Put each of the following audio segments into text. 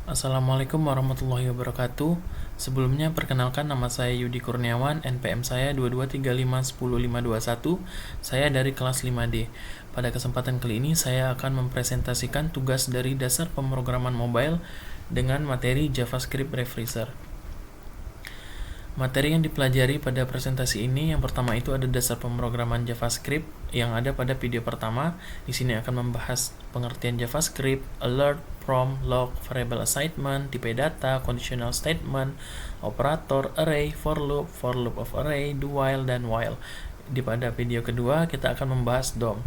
Assalamualaikum warahmatullahi wabarakatuh. Sebelumnya perkenalkan, nama saya Yudi Kurniawan, NPM saya 22351051. Saya dari kelas 5D. Pada kesempatan kali ini saya akan mempresentasikan tugas dari dasar pemrograman mobile dengan materi JavaScript Refresher. Materi yang dipelajari pada presentasi ini yang pertama itu ada dasar pemrograman JavaScript yang ada pada video pertama. Di sini akan membahas pengertian JavaScript, alert, prompt, log, variable assignment, tipe data, conditional statement, operator, array, for loop of array, do while, dan while. Pada video kedua kita akan membahas DOM.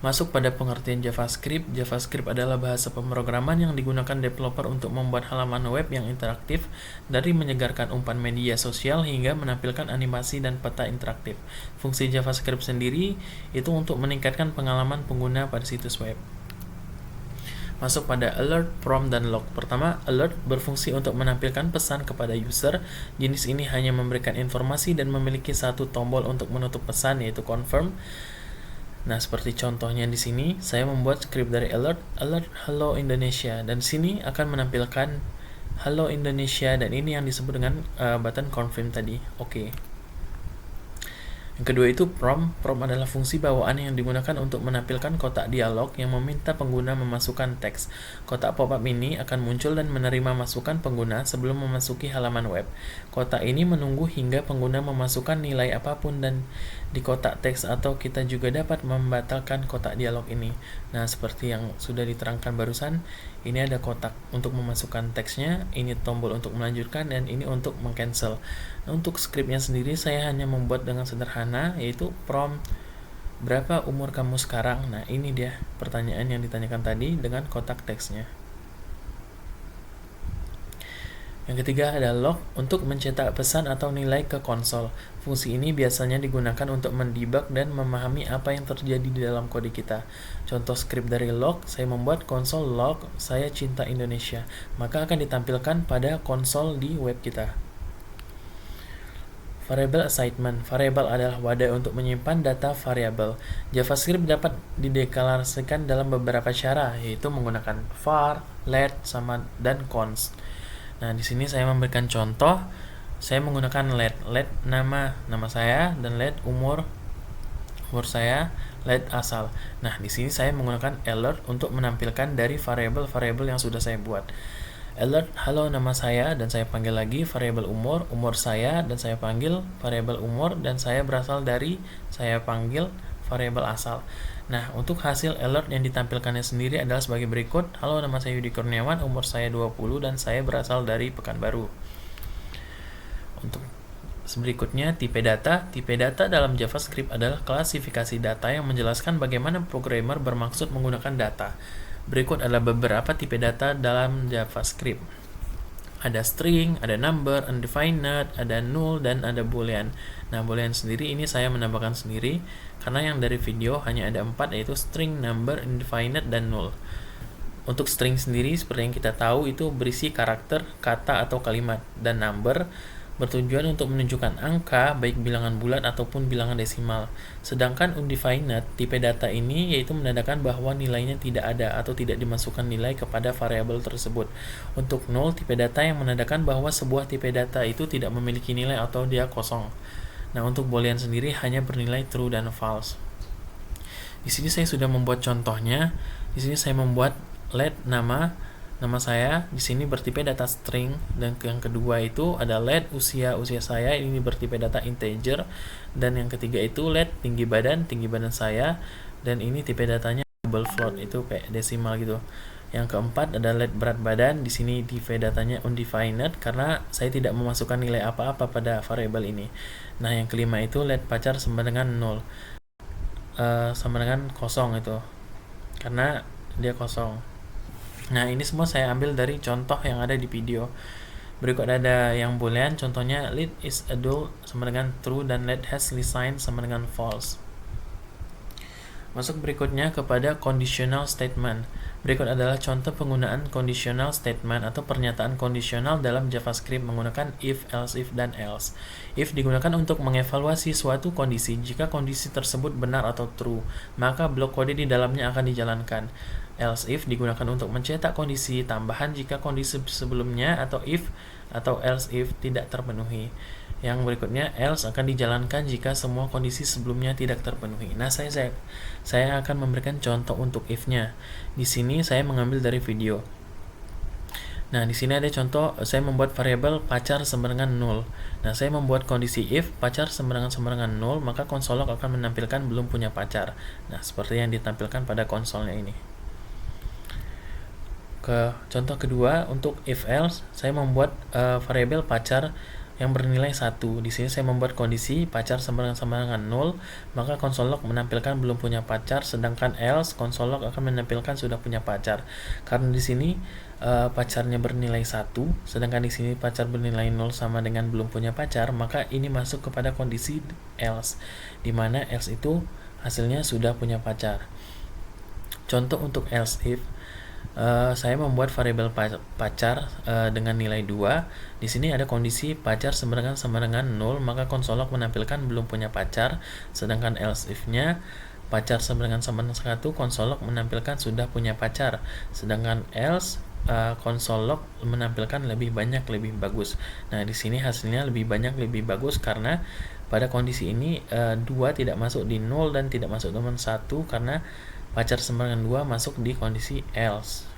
Masuk pada pengertian JavaScript. JavaScript adalah bahasa pemrograman yang digunakan developer untuk membuat halaman web yang interaktif, dari menyegarkan umpan media sosial hingga menampilkan animasi dan peta interaktif. Fungsi JavaScript sendiri itu untuk meningkatkan pengalaman pengguna pada situs web. Masuk pada alert, prompt, dan log. Pertama, alert berfungsi untuk menampilkan pesan kepada user. Jenis ini hanya memberikan informasi dan memiliki satu tombol untuk menutup pesan, yaitu confirm. Nah, seperti contohnya di sini, saya membuat script dari alert Hello Indonesia, dan di sini akan menampilkan Hello Indonesia, dan ini yang disebut dengan button confirm tadi. Oke. Yang kedua itu prompt. Prompt adalah fungsi bawaan yang digunakan untuk menampilkan kotak dialog yang meminta pengguna memasukkan teks. Kotak pop-up ini akan muncul dan menerima masukan pengguna sebelum memasuki halaman web. Kotak ini menunggu hingga pengguna memasukkan nilai apapun dan di kotak teks, atau kita juga dapat membatalkan kotak dialog ini. Nah, seperti yang sudah diterangkan barusan, ini ada kotak untuk memasukkan teksnya, ini tombol untuk melanjutkan, dan ini untuk meng-cancel. Nah, untuk scriptnya sendiri saya hanya membuat dengan sederhana, yaitu prompt berapa umur kamu sekarang. Nah, ini dia pertanyaan yang ditanyakan tadi dengan kotak teksnya. Yang ketiga ada log, untuk mencetak pesan atau nilai ke konsol. Fungsi ini biasanya digunakan untuk mendebug dan memahami apa yang terjadi di dalam kode kita. Contoh script dari log, saya membuat konsol log saya cinta Indonesia, maka akan ditampilkan pada konsol di web kita. Variable assignment. Variable adalah wadah untuk menyimpan data variabel. JavaScript dapat dideklarasikan dalam beberapa cara, yaitu menggunakan var, let, dan const. Nah, di sini saya memberikan contoh. Saya menggunakan let nama saya, dan let umur saya, let asal. Nah, di sini saya menggunakan alert untuk menampilkan dari variabel-variabel yang sudah saya buat. Alert halo nama saya, dan saya panggil lagi variabel umur saya, dan saya panggil variabel umur, dan saya berasal dari, saya panggil variabel asal. Nah, untuk hasil alert yang ditampilkannya sendiri adalah sebagai berikut. Halo, nama saya Yudi Kurniawan, umur saya 20, dan saya berasal dari Pekanbaru. Untuk berikutnya, tipe data. Tipe data dalam JavaScript adalah klasifikasi data yang menjelaskan bagaimana programmer bermaksud menggunakan data. Berikut adalah beberapa tipe data dalam JavaScript. Ada string, ada number, undefined, ada null, dan ada boolean. Nah, boolean sendiri ini saya menambahkan sendiri karena yang dari video hanya ada 4, yaitu string, number, undefined, dan null. Untuk string sendiri seperti yang kita tahu itu berisi karakter, kata, atau kalimat, dan number bertujuan untuk menunjukkan angka, baik bilangan bulat ataupun bilangan desimal. Sedangkan undefined tipe data ini yaitu menandakan bahwa nilainya tidak ada atau tidak dimasukkan nilai kepada variabel tersebut. Untuk null tipe data yang menandakan bahwa sebuah tipe data itu tidak memiliki nilai atau dia kosong. Nah, untuk boolean sendiri hanya bernilai true dan false. Di sini saya sudah membuat contohnya. Di sini saya membuat let nama saya di sini bertipe data string, dan yang kedua itu ada let usia saya, ini bertipe data integer, dan yang ketiga itu let tinggi badan saya, dan ini tipe datanya double float, itu kayak desimal gitu. Yang keempat ada let berat badan, di sini tipe datanya undefined karena saya tidak memasukkan nilai apa-apa pada variabel ini. Nah, yang kelima itu let pacar sama dengan 0, sama dengan kosong, itu karena dia kosong. Nah, ini semua saya ambil dari contoh yang ada di video. Berikut ada yang boolean, contohnya let is adult sama dengan true, dan let has sign sama dengan false. Masuk berikutnya kepada conditional statement. Berikut adalah contoh penggunaan conditional statement atau pernyataan kondisional dalam JavaScript menggunakan if, else if, dan else. If digunakan untuk mengevaluasi suatu kondisi. Jika kondisi tersebut benar atau true, maka blok kode di dalamnya akan dijalankan. Else if digunakan untuk mencetak kondisi tambahan jika kondisi sebelumnya atau if atau else if tidak terpenuhi. Yang berikutnya, else akan dijalankan jika semua kondisi sebelumnya tidak terpenuhi. Nah, saya akan memberikan contoh untuk if-nya. Di sini saya mengambil dari video. Nah, di sini ada contoh, saya membuat variabel pacar sama dengan 0. Nah, saya membuat kondisi if pacar sama dengan 0, maka konsolog akan menampilkan belum punya pacar. Nah, seperti yang ditampilkan pada konsolnya ini. Ke contoh kedua, untuk if else, saya membuat variabel pacar yang bernilai 1. Di sini saya membuat kondisi pacar sama dengan 0, maka konsolog menampilkan belum punya pacar, sedangkan else konsolog akan menampilkan sudah punya pacar. Karena di sini pacarnya bernilai 1, sedangkan di sini pacar bernilai 0 sama dengan belum punya pacar, maka ini masuk kepada kondisi else, di mana else itu hasilnya sudah punya pacar. Contoh untuk else if, saya membuat variabel pacar dengan nilai 2. Di sini ada kondisi pacar sama dengan 0, maka konsolog menampilkan belum punya pacar, sedangkan else if-nya pacar sama dengan 1, konsolog menampilkan sudah punya pacar, sedangkan else konsolog menampilkan lebih banyak lebih bagus. Nah, di sini hasilnya lebih banyak lebih bagus karena pada kondisi ini 2 tidak masuk di 0 dan tidak masuk dengan 1 karena pacar sama dengan 2 masuk di kondisi else.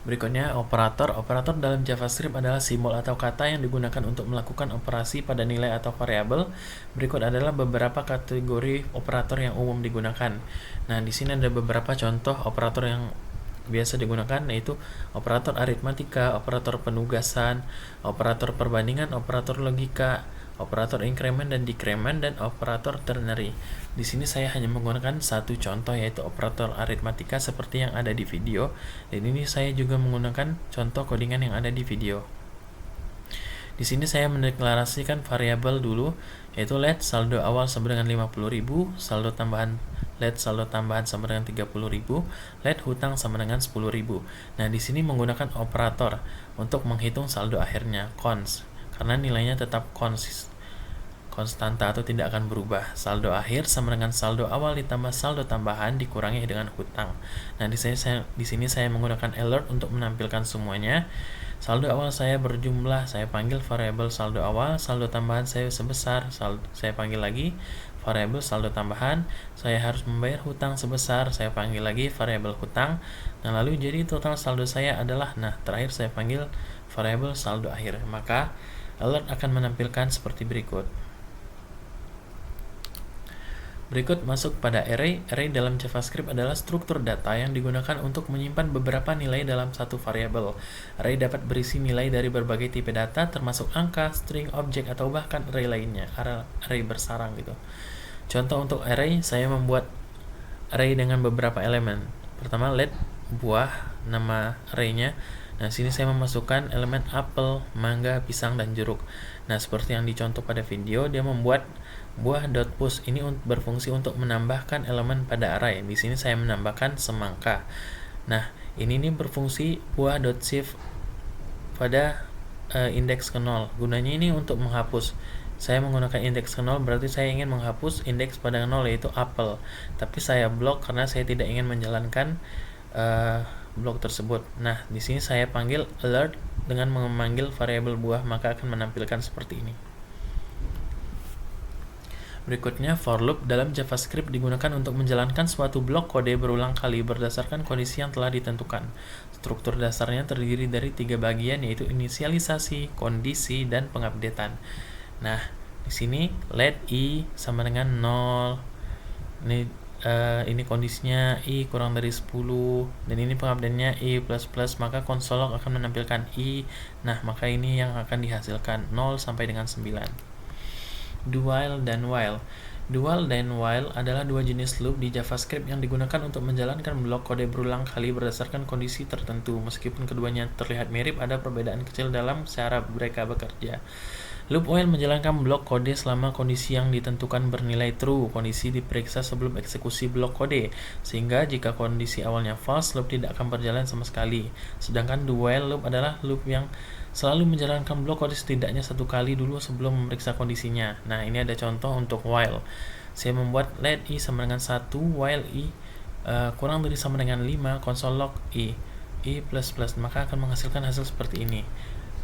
Berikutnya, operator. Operator dalam JavaScript adalah simbol atau kata yang digunakan untuk melakukan operasi pada nilai atau variabel. Berikut adalah beberapa kategori operator yang umum digunakan. Nah, di sini ada beberapa contoh operator yang biasa digunakan, yaitu operator aritmatika, operator penugasan, operator perbandingan, operator logika, operator increment dan decrement, dan operator ternary. Di sini saya hanya menggunakan satu contoh, yaitu operator aritmatika seperti yang ada di video, dan ini saya juga menggunakan contoh codingan yang ada di video. Di sini saya mendeklarasikan variabel dulu, yaitu let saldo awal sama dengan 50.000, saldo tambahan let saldo tambahan sama dengan 30.000, let hutang sama dengan 10.000. Nah, di sini menggunakan operator untuk menghitung saldo akhirnya, cons, karena nilainya tetap konstanta atau tidak akan berubah. Saldo akhir sama dengan saldo awal ditambah saldo tambahan dikurangi dengan hutang. Nah, di sini saya menggunakan alert untuk menampilkan semuanya. Saldo awal saya berjumlah, saya panggil variabel saldo awal, saldo tambahan saya sebesar, saya panggil lagi variabel saldo tambahan, saya harus membayar hutang sebesar, saya panggil lagi variabel hutang. Nah, lalu jadi total saldo saya adalah, terakhir saya panggil variabel saldo akhir. Maka alert akan menampilkan seperti berikut. Berikut masuk pada array. Array dalam JavaScript adalah struktur data yang digunakan untuk menyimpan beberapa nilai dalam satu variabel. Array dapat berisi nilai dari berbagai tipe data, termasuk angka, string, objek, atau bahkan array lainnya. Array bersarang gitu. Contoh untuk array, saya membuat array dengan beberapa elemen. Pertama, let buah, nama arraynya. Nah, sini saya memasukkan elemen apel, mangga, pisang, dan jeruk. Nah, seperti yang dicontoh pada video, dia membuat buah.push ini berfungsi untuk menambahkan elemen pada array. Di sini saya menambahkan semangka. Nah, ini berfungsi buah.shift pada indeks ke 0. Gunanya ini untuk menghapus. Saya menggunakan indeks ke 0 berarti saya ingin menghapus indeks pada 0, yaitu apel. Tapi saya blok karena saya tidak ingin menjalankan blok tersebut. Nah, di sini saya panggil alert dengan memanggil variabel buah, maka akan menampilkan seperti ini. Berikutnya, for loop dalam JavaScript digunakan untuk menjalankan suatu blok kode berulang kali berdasarkan kondisi yang telah ditentukan. Struktur dasarnya terdiri dari 3 bagian, yaitu inisialisasi, kondisi, dan pengupdatean. Nah, di sini let i sama dengan 0. Ini kondisinya i kurang dari 10, dan ini pengupdateannya i++, maka konsolog akan menampilkan i. Nah, maka ini yang akan dihasilkan 0 sampai dengan 9. While dan while. While dan while adalah dua jenis loop di JavaScript yang digunakan untuk menjalankan blok kode berulang kali berdasarkan kondisi tertentu. Meskipun keduanya terlihat mirip, ada perbedaan kecil dalam cara mereka bekerja. Loop while menjalankan blok kode selama kondisi yang ditentukan bernilai true. Kondisi diperiksa sebelum eksekusi blok kode, sehingga jika kondisi awalnya false, loop tidak akan berjalan sama sekali. Sedangkan do while loop adalah loop yang selalu menjalankan blok kode setidaknya satu kali dulu sebelum memeriksa kondisinya. Nah, ini ada contoh untuk while. Saya membuat let i sama dengan 1, while i kurang dari sama dengan 5, console log i plus plus, maka akan menghasilkan hasil seperti ini.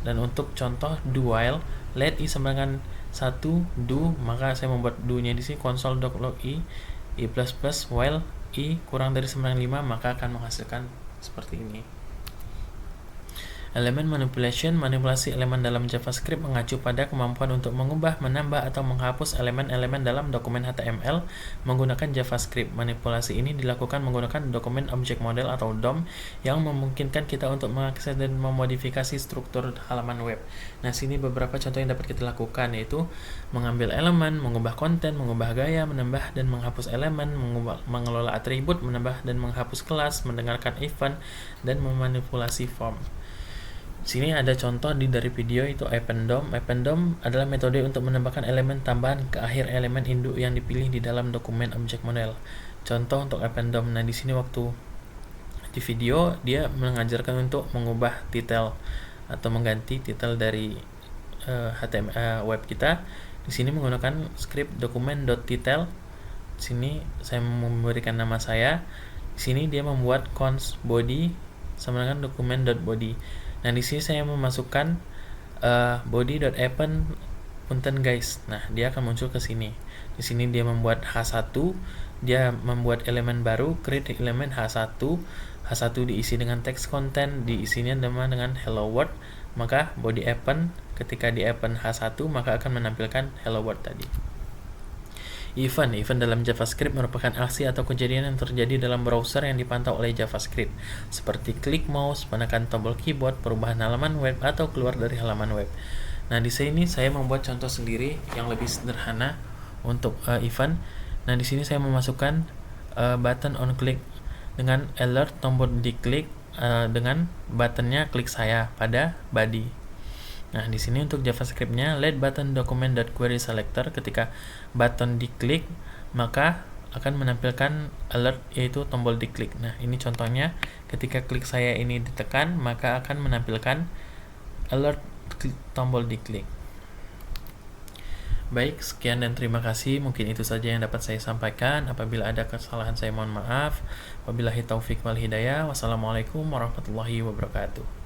Dan untuk contoh do while, let i sama dengan 1 do, maka saya membuat do-nya di sini console.log i plus plus, while i kurang dari sama dengan 5, maka akan menghasilkan seperti ini. Elemen manipulation, manipulasi elemen dalam JavaScript mengacu pada kemampuan untuk mengubah, menambah, atau menghapus elemen-elemen dalam dokumen HTML menggunakan JavaScript. Manipulasi ini dilakukan menggunakan dokumen object model atau DOM yang memungkinkan kita untuk mengakses dan memodifikasi struktur halaman web. Nah, sini beberapa contoh yang dapat kita lakukan, yaitu mengambil elemen, mengubah konten, mengubah gaya, menambah dan menghapus elemen, mengelola atribut, menambah dan menghapus kelas, mendengarkan event, dan memanipulasi form. Sini ada contoh dari video, itu append-DOM. Append-DOM adalah metode untuk menambahkan elemen tambahan ke akhir elemen induk yang dipilih di dalam dokumen object model. Contoh untuk append-DOM. Nah, di sini waktu di video dia mengajarkan untuk mengubah titel atau mengganti titel dari HTML web kita. Di sini menggunakan script dokumen.title. Sini saya memberikan nama saya. Di sini dia membuat const body sama dengan dokumen.body. Nah, di sini saya memasukkan body.append punten guys. Nah, dia akan muncul ke sini. Di sini dia membuat H1, dia membuat elemen baru, create elemen H1. H1 diisi dengan text content, diisinya dengan hello world. Maka body append, ketika di append H1, maka akan menampilkan hello world tadi. Event dalam JavaScript merupakan aksi atau kejadian yang terjadi dalam browser yang dipantau oleh JavaScript, seperti klik mouse, menekan tombol keyboard, perubahan halaman web, atau keluar dari halaman web. Nah, di sini saya membuat contoh sendiri yang lebih sederhana untuk event. Nah, di sini saya memasukkan button on click dengan alert tombol diklik dengan buttonnya klik saya pada body. Nah, di sini untuk JavaScript-nya let button document.query selector, ketika button diklik maka akan menampilkan alert, yaitu tombol diklik. Nah, ini contohnya, ketika klik saya ini ditekan maka akan menampilkan alert tombol diklik. Baik, sekian dan terima kasih. Mungkin itu saja yang dapat saya sampaikan. Apabila ada kesalahan saya mohon maaf. Wabillahi taufik wal hidayah. Wassalamualaikum warahmatullahi wabarakatuh.